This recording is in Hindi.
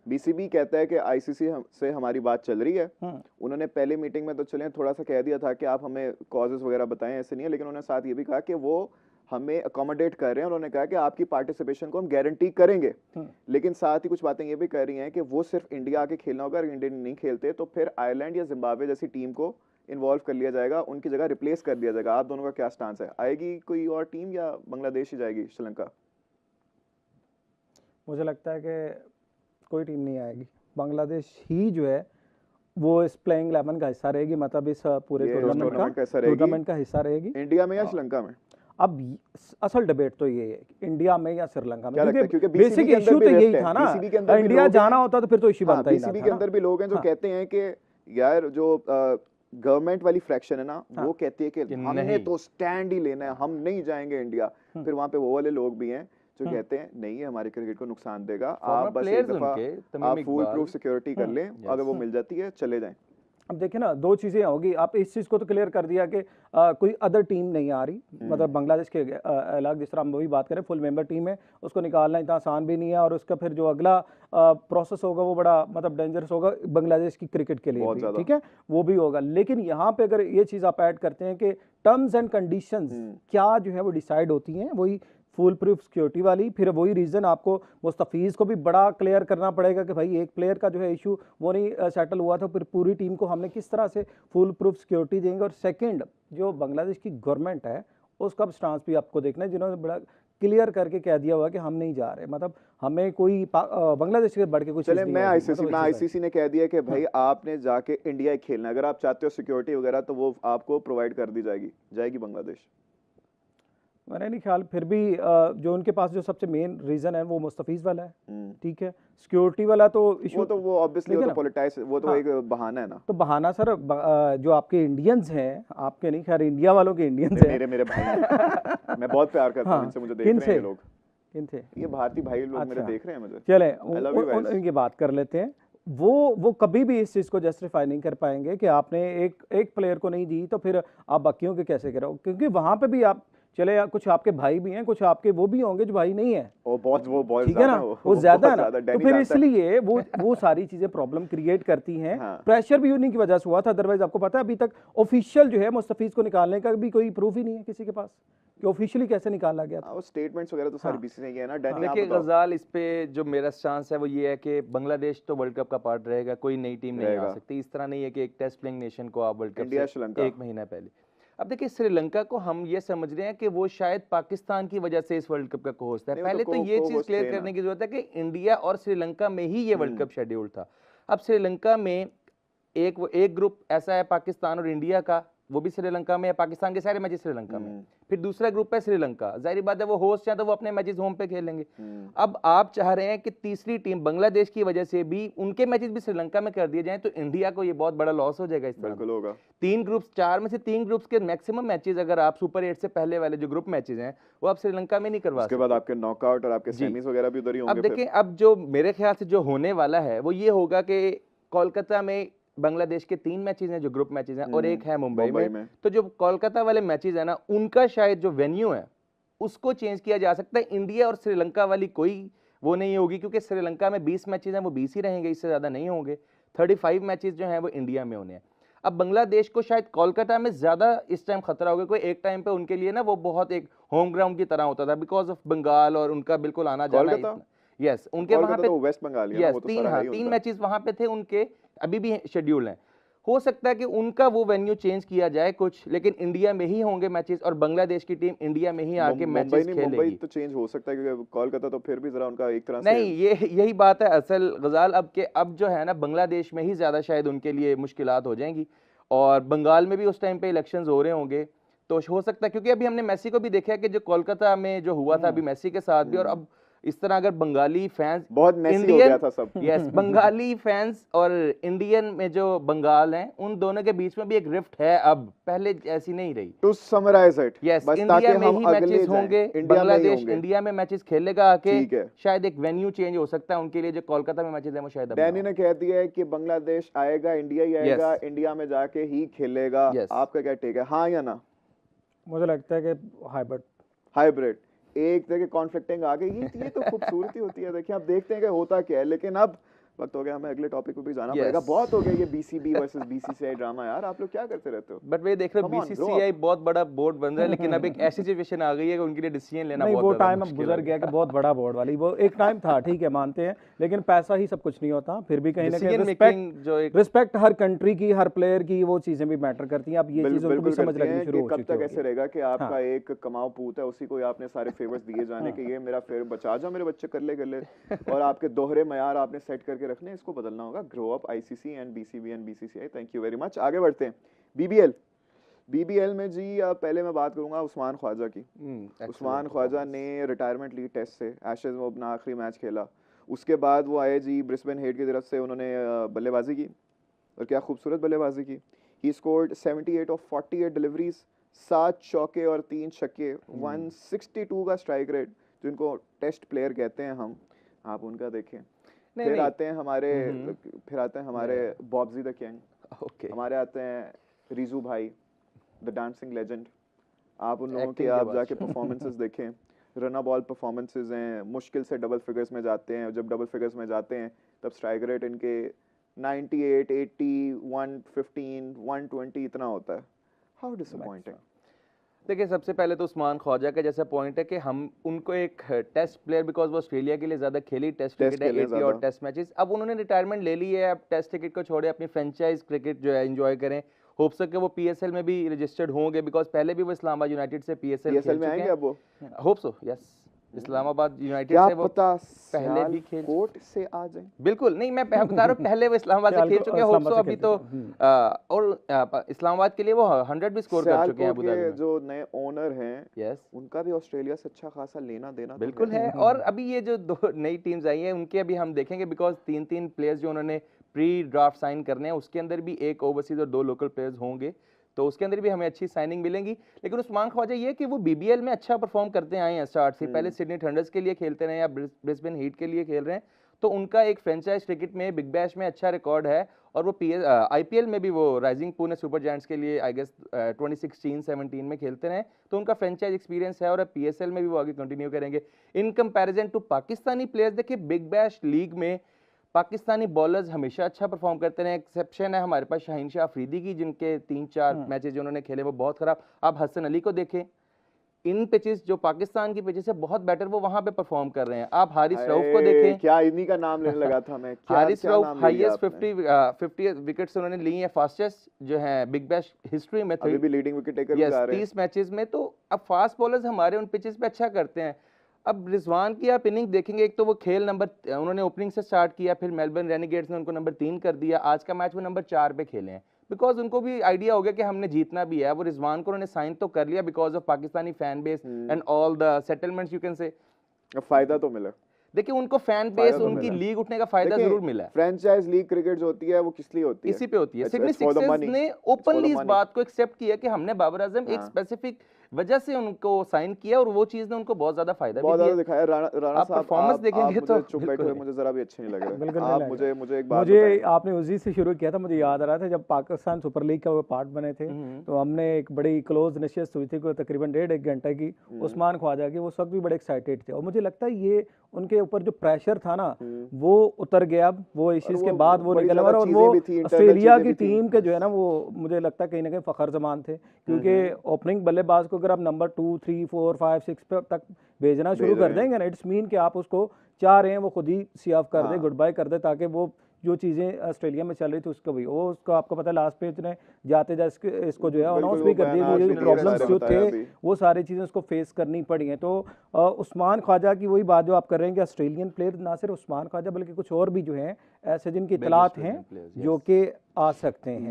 बीसीबी कहता है कि आईसीसी से हमारी बात चल रही है। उन्होंने पहले मीटिंग में तो चले थोड़ा सा कह दिया था कि आप हमें कॉजेस वगैरह बताएं, ऐसे नहीं है, लेकिन उन्होंने साथ ये भी कहा कि वो हमें अकोमोडेट कर रहे हैं। उन्होंने कहा कि आपकी पार्टिसिपेशन को हम गारंटी करेंगे, लेकिन साथ ही कुछ बातें ये भी कह रही हैं कि वो सिर्फ इंडिया आके खेलना होगा, अगर इंडिया नहीं खेलते तो फिर आयरलैंड या जिम्बाब्वे जैसी टीम को इन्वॉल्व कर लिया जाएगा, उनकी जगह रिप्लेस कर दिया जाएगा। आप दोनों का क्या स्टांस है? आएगी कोई और टीम या बांग्लादेश ही जाएगी श्रीलंका? मुझे लगता है कि कोई टीम नहीं आएगी, बांग्लादेश ही जो है वो इस प्लेइंग 11 का हिस्सा रहेगी, मतलब इस पूरे टूर्नामेंट का हिस्सा रहेगी। इंडिया में या श्रीलंका में? अब असल डिबेट तो ये है इंडिया में या श्रीलंका में, क्योंकि बेसिक इशू तो यही था ना, इंडिया जाना होता तो फिर तो इशू बनता ही ना था। बीसीबी के अंदर भी लोग हैं जो कहते हैं कि यार जो गवर्नमेंट वाली फ्रैक्शन है ना, वो कहती है कि हमने तो स्टैंड ही लेना है, हम नहीं जाएंगे इंडिया। फिर वहां पे वो वाले लोग भी हैं जो कहते हैं नहीं है, हमारे क्रिकेट को नुकसान देगा, आप बस एक दफा आप फुल प्रूफ सिक्योरिटी कर लें, अगर वो मिल जाती है चले जाएं। अब देखिए ना, दो चीजें होगी, आप इस चीज को तो क्लियर कर दिया कि कोई अदर टीम नहीं आ रही, मतलब बांग्लादेश के अलग, जिस तरह हम वही बात करें फुल मेंबर टीम है, उसको निकालना इतना आसान भी नहीं है, और उसका फिर जो अगला प्रोसेस होगा वो बड़ा मतलब डेंजरस होगा बांग्लादेश की क्रिकेट के लिए भी, ठीक है, वो भी होगा। लेकिन यहाँ पे अगर ये चीज आप ऐड करते हैं कि टर्म्स एंड कंडीशंस क्या जो है वो डिसाइड होती हैं, वही फुल प्रूफ सिक्योरिटी वाली, फिर वही रीज़न आपको मुस्तफीज़ को भी बड़ा क्लियर करना पड़ेगा कि भाई एक प्लेयर का जो है इशू वो नहीं सेटल हुआ था, फिर पूरी टीम को हमने किस तरह से फुल प्रूफ सिक्योरिटी देंगे। और सेकंड, जो बांग्लादेश की गवर्नमेंट है उसका स्टांस भी आपको देखना है, जिन्होंने बड़ा क्लियर करके कह दिया हुआ कि हम नहीं जा रहे, मतलब हमें कोई बांग्लादेश के बढ़ के कुछ चले। मैं आईसीसी ने कह दिया कि भाई आपने जाके इंडिया खेलना, अगर आप चाहते हो सिक्योरिटी वगैरह तो वो आपको प्रोवाइड कर दी जाएगी बांग्लादेश। मैंने नहीं ख्याल, फिर भी जो उनके पास जो सबसे मेन रीजन है वो मुस्तफीज वाला है, ठीक है, सिक्योरिटी वाला तो इशू, वो ऑब्वियसली वो तो पॉलिटिक्स, वो तो एक बहाना है ना। तो बहाना सर, जो आपके इंडियंस हैं, आपके नहीं, खैर इंडिया वालों के इंडियंस हैं, मेरे भाई मैं बहुत प्यार करता हूं इनसे, मुझे देख रहे हैं लोग, किन थे ये भारतीय भाई लोग मेरे देख रहे हैं मुझे। चले उनकी बात कर लेते हैं। वो कभी भी इस चीज को जस्टिफाई नहीं कर पाएंगे कि आपने एक प्लेयर को नहीं दी तो फिर आप बाकियों के कैसे करो, क्योंकि वहां पे भी आप चले, कुछ आपके भाई भी हैं, कुछ आपके वो भी होंगे जो भाई नहीं है, ठीक है ना, वो ज्यादा है ना, तो फिर इसलिए वो सारी चीजें प्रॉब्लम क्रिएट करती हैं। प्रेशर भी उन्हीं की वजह से हुआ था, अदरवाइज आपको पता है अभी तक ऑफिशियल जो है मुस्तफीज को निकालने का भी कोई प्रूफ ही नहीं है किसी के पास कि ऑफिशियली कैसे निकाला गया था। स्टेटमेंट्स वगैरह तो सारी बीसीसीआई की है ना। देखिए गजाल, इस पे जो मेरा चांस है वो ये है कि बांग्लादेश तो वर्ल्ड कप का पार्ट रहेगा, कोई नई टीम नहीं आ सकती। इस तरह नहीं है कि एक टेस्ट प्लेइंग नेशन को आप वर्ल्ड कप से 1 महीना पहले। अब देखिए श्रीलंका को हम ये समझ रहे हैं कि वो शायद पाकिस्तान की वजह से इस वर्ल्ड कप का होस्ट है। पहले तो ये चीज क्लियर करने की जरूरत है कि इंडिया और श्रीलंका में ही ये वर्ल्ड कप शेड्यूल था। अब श्रीलंका में एक ग्रुप ऐसा है पाकिस्तान और इंडिया का, वो भी श्रीलंका में है, पाकिस्तान के सारे मैचेस श्रीलंका में। फिर दूसरा ग्रुप है श्रीलंका, जाहिर बात है वो होस्ट है तो वो अपने मैचेस होम पे खेलेंगे। अब आप चाह रहे हैं कि तीसरी टीम बांग्लादेश की वजह से भी उनके मैचेस भी श्रीलंका में कर दिए जाएं, तो इंडिया को ये बहुत बड़ा लॉस हो जाएगा। इस तरह बिल्कुल होगा। 3 ग्रुप्स, 4 में से 3 ग्रुप्स के मैक्सिमम मैचेस अगर आप सुपर 8 से पहले वाले जो ग्रुप मैचेस हैं वो आप श्रीलंका में नहीं करवा सकते। उसके बाद आपके नॉकआउट और आपके सेमीज वगैरह भी उधर ही होंगे। अब देखिए, अब जो मेरे ख्याल से जो होने वाला है वो ये होगा कि कोलकाता में बांग्लादेश के 3 मैचेस हैं जो ग्रुप मैचेस हैं और एक है मुंबई में। तो जो कोलकाता वाले मैचेस है ना, उनका शायद जो वेन्यू है उसको चेंज किया जा सकता है। इंडिया और श्रीलंका वाली कोई वो नहीं होगी, क्योंकि श्रीलंका में 20 मैचेस हैं, वो 20 ही रहेंगे, इससे ज्यादा नहीं होंगे। 35 मैचेस जो हैं वो इंडिया में होने हैं। अब बांग्लादेश को शायद कोलकाता में ज्यादा इस टाइम खतरा होगा, कोई एक टाइम पे उनके लिए ना वो बहुत एक होम ग्राउंड की तरह होता था, बिकॉज ऑफ बंगाल और उनका बिल्कुल आना जाना। यस, उनके वहां पे वेस्ट बंगाल, यस 3 मैचेस वहां पे थे उनके, अभी भी शेड्यूल हैं। हो सकता है कि उनका वो वेन्यू चेंज किया जाए कुछ, लेकिन इंडिया में ही होंगे मैचेस और बांग्लादेश की टीम इंडिया में ही आके मैचेस खेलेगी। मुंबई तो चेंज हो सकता है क्योंकि कोलकाता तो फिर भी जरा उनका एक तरह से नहीं, यही बात है असल गजाल, अब जो है ना बांग्लादेश में ही ज्यादा शायद उनके लिए मुश्किलात हो जाएंगी, और बंगाल में भी उस टाइम पे इलेक्शंस हो रहे होंगे, तो हो सकता है, क्योंकि अभी हमने मेसी को भी देखा कि जो कोलकाता में जो हुआ था अभी मेसी के साथ भी, और अब इस तरह अगर बंगाली फैंस बहुत मेसी हो गया था सब। यस, बंगाली फैंस और इंडियन में जो बंगाल हैं उन दोनों के बीच में भी एक रिफ्ट है, अब पहले ऐसी नहीं रही। To summarise it, yes, India में ही मैचेस होंगे, बांग्लादेश इंडिया में मैचेस खेलेगा आके, शायद एक वेन्यू चेंज हो सकता है उनके लिए, जो कोलकाता में मैचेस है वो शायद। डैनी ने कह दिया है कि बांग्लादेश आएगा, इंडिया ही आएगा, इंडिया में जाके ही खेलेगा। आपका क्या टेक है, हाँ या ना? मुझे लगता है कि हाइब्रिड एक जगह कॉन्फ्लिक्टिंग आ गई, ये तो खूबसूरती होती है। देखिए आप देखते हैं कि होता क्या है, लेकिन अब वक्त हो गया, हमें अगले टॉपिक पे भी जाना पड़ेगा। बहुत हो गया ये बीसीबी वर्सेस बीसीसीआई ड्रामा यार, आप लोग क्या करते रहते हो? बट मैं देख रहा हूँ बीसीसीआई बहुत बड़ा बोर्ड बन रहा है, लेकिन अब एक ऐसी सिचुएशन आ गई है कि उनके लिए डिसीजन लेना बहुत वो टाइम अब गुजर गया कि बहुत बड़ा बोर्ड वाली, वो एक टाइम था, ठीक है मानते हैं, लेकिन पैसा ही सब कुछ नहीं होता। फिर भी कहीं ना कहीं रिस्पेक्ट हर कंट्री की, हर प्लेयर की, वो चीजें भी मैटर करती हैं। अब ये चीज उनको भी समझ लगनी शुरू हो चुकी है। कब तक ऐसे रहेगा कि आपका एक कमाओ पूत है, उसी को आपने सारे फेवर्स दिए जाने के ये मेरा फेवर बचा जा, मेरे बच्चे कर ले और आपके दोहरे मयार आपने सेट करके रखने, इसको बदलना होगा। Grow up ICC and BCB and BCCI. Thank you very much. आगे बढ़ते हैं। बीबीएल में जी पहले मैं बात करूंगा उस्मान ख्वाजा की। उस्मान ख्वाजा ने रिटायरमेंट ली टेस्ट से, एशेज में अपना आखिरी मैच खेला। उसके बाद वो आए जी ब्रिस्बेन हेट की तरफ से, उन्होंने बल्लेबाजी की और क्या खूबसूरत बल्लेबाजी की। ही स्कोर्ड 78 ऑफ 48 डिलीवरीज, 7 चौके और 3 छक्के, 162 का स्ट्राइक रेट, जिनको टेस्ट प्लेयर कहते हैं हम, आप उनका देखें। फिर आते हैं हमारे बॉब्जी द किंग, हमारे आते हैं रिजू भाई द डांसिंग लेजेंड। आप उन लोगों के आप जाके परफॉर्मेंसेस देखें, रन बॉल परफॉर्मेंसेस हैं, मुश्किल से डबल फिगर्स में जाते हैं। जब डबल फिगर्स में जाते हैं तब स्ट्राइक रेट इनके 98, 80, 115, 120 इतना होता है। How disappointing. देखिए सबसे पहले तो उस्मान ख्वाजा का जैसा पॉइंट है कि हम उनको एक टेस्ट प्लेयर, बिकॉज वो ऑस्ट्रेलिया के लिए ज्यादा खेली, टेस्ट क्रिकेट है 80 और टेस्ट मैचेस, अब उन्होंने रिटायरमेंट ले ली है। अब टेस्ट क्रिकेट को छोड़े, अपनी फ्रेंचाइज क्रिकेट जो है एंजॉय करें। होप सके कि वो पीएसएल में भी रजिस्टर्ड होंगे, बिकॉज पहले भी वो इस्लामाबाद यूनाइटेड से पीएसएल में आएंगे। अब वो hope so, yes, Islamabad United से वो पहले भी खेल कोर्ट से आ जाए। बिल्कुल नहीं, मैं बता रहा हूँ पहले वो इस्लामाबाद से खेल चुके हैं। होप सो अभी तो और इस्लामाबाद के लिए वो 100 भी स्कोर कर चुके हैं अबू धाबी में। जो नए ओनर हैं, यस, उनका भी ऑस्ट्रेलिया से अच्छा खासा लेना देना बिल्कुल है। और अभी ये जो 2 नई टीम्स आई हैं उनके अभी हम देखेंगे, बिकॉज 3 प्लेयर्स जो उन्होंने प्री ड्राफ्ट साइन करने हैं, उसके अंदर भी 1 ओवरसीज और 2 लोकल प्लेयर्स होंगे, तो उसके अंदर भी हमें अच्छी साइनिंग मिलेंगी। लेकिन उस्मान ख्वाजा ये कि वो बीबीएल में अच्छा परफॉर्म करते आए हैं स्टार्ट से, पहले सिडनी थंडर्स के लिए खेलते रहे या ब्रिस्बेन हीट के लिए खेल रहे हैं, तो उनका एक फ्रेंचाइज क्रिकेट में बिग बैश में अच्छा रिकॉर्ड है। और वो आईपीएल में भी वो राइजिंग पुणे सुपर जायंट्स के लिए आई गेस 2016-17 में खेलते रहे, तो उनका फ्रेंचाइज एक्सपीरियंस है। और अब पीएसएल में भी वो आगे कंटिन्यू करेंगे। In comparison to Pakistani players, देखिए बिग बैश लीग में पाकिस्तानी बॉलर्स हमेशा अच्छा परफॉर्म करते रहे। एक्सेप्शन है हमारे पास शाहीन शाह अफरीदी की, जिनके 3-4 मैचेस जो उन्होंने खेले वो बहुत खराब। आप हसन अली को देखें, इन पिचेस जो पाकिस्तान की पिचेस है बहुत बेटर वो वहां पे परफॉर्म कर रहे हैं। आप हारिस रऊफ को देखें, क्या इन्हीं का नाम लेने लगा था मैं। हारिस रऊफ हाईएस्ट 50 विकेट्स उन्होंने ली हैं, फास्टेस्ट जो है बिग बैश हिस्ट्री में, अभी भी लीडिंग विकेट टेकर भी आ रहे हैं 30 मैचेस में। तो अब फास्ट बॉलर्स हमारे उन पिचेस पे अच्छा करते हैं। अब रिजवान की आप इनिंग देखेंगे, एक तो वो खेल उन्होंने ओपनिंग से स्टार्ट किया, फिर मेलबर्न रेनेगेड्स ने उनको नंबर 3 कर दिया। आज का मैच वो नंबर 4 पे खेले हैं, बिकॉज उनको भी आइडिया हो गया कि हमने जीतना भी है। वो रिजवान को उन्होंने साइन तो कर लिया because of Pakistani fan base and all the settlements you can say. फायदा तो मिला, देखिए उनको फैन बेस, उनकी लीग उठने का फायदा जरूर मिला है। फ्रेंचाइज लीग क्रिकेट जो होती है वो किस लिए होती है? इसी पे होती है। सिडनी सिक्सर्स ने ओपनली इस बात को एक्सेप्ट किया कि हमने बाबर आजम एक स्पेसिफिक वजह से उनको साइन किया, और वो चीज ने उनको बहुत ज्यादा फायदा दिखाया। राणा साहब परफॉर्मेंस देखेंगे तो चुप बैठे हुए मुझे जरा भी अच्छे नहीं लग रहे। आप मुझे एक बात मुझे आपने उसी से शुरू किया था, मुझे याद आ रहा था जब पाकिस्तान सुपर लीग का वो पार्ट बने थे, तो हमने एक बड़ी क्लोज नशिस्त हुई थी, कोई तकरीबन 1.5 घंटे की, उस्मान ख्वाजा की। उस वक्त भी बड़े एक्साइटेड थे, और मुझे लगता है ये उनके ऊपर जो प्रेशर था ना वो उतर गया। वो इस चीज के बाद वो निकल, और वो ऑस्ट्रेलिया की टीम के जो है ना, वो मुझे लगता है कहीं ना कहीं फखर जमान थे, क्योंकि ओपनिंग बल्लेबाज को अगर आप नंबर 2, 3, 4, 5, 6 तक भेजना शुरू कर देंगे ना, इट्स मीन कि आप उसको चाह रहे हैं वो खुद ही सी ऑफ कर दे, गुड बाय कर दे, ताकि वो जो चीज़ें ऑस्ट्रेलिया में चल रही थी उसको भी वो उसको आपको पता है लास्ट पेज ने जाते जाते इसको जो है अनाउंस भी कर दिया, जो प्रॉब्लम्स जो थे वो सारी चीज़ें उसको फेस करनी पड़ी हैं। तो उस्मान ख्वाजा की वही बात जो आप कर रहे हैं कि ऑस्ट्रेलियन प्लेयर ना सिर्फ उस्मान ख्वाजा बल्कि कुछ और भी जो हैं ऐसे जिनकी इतलात हैं जो कि आ सकते हैं।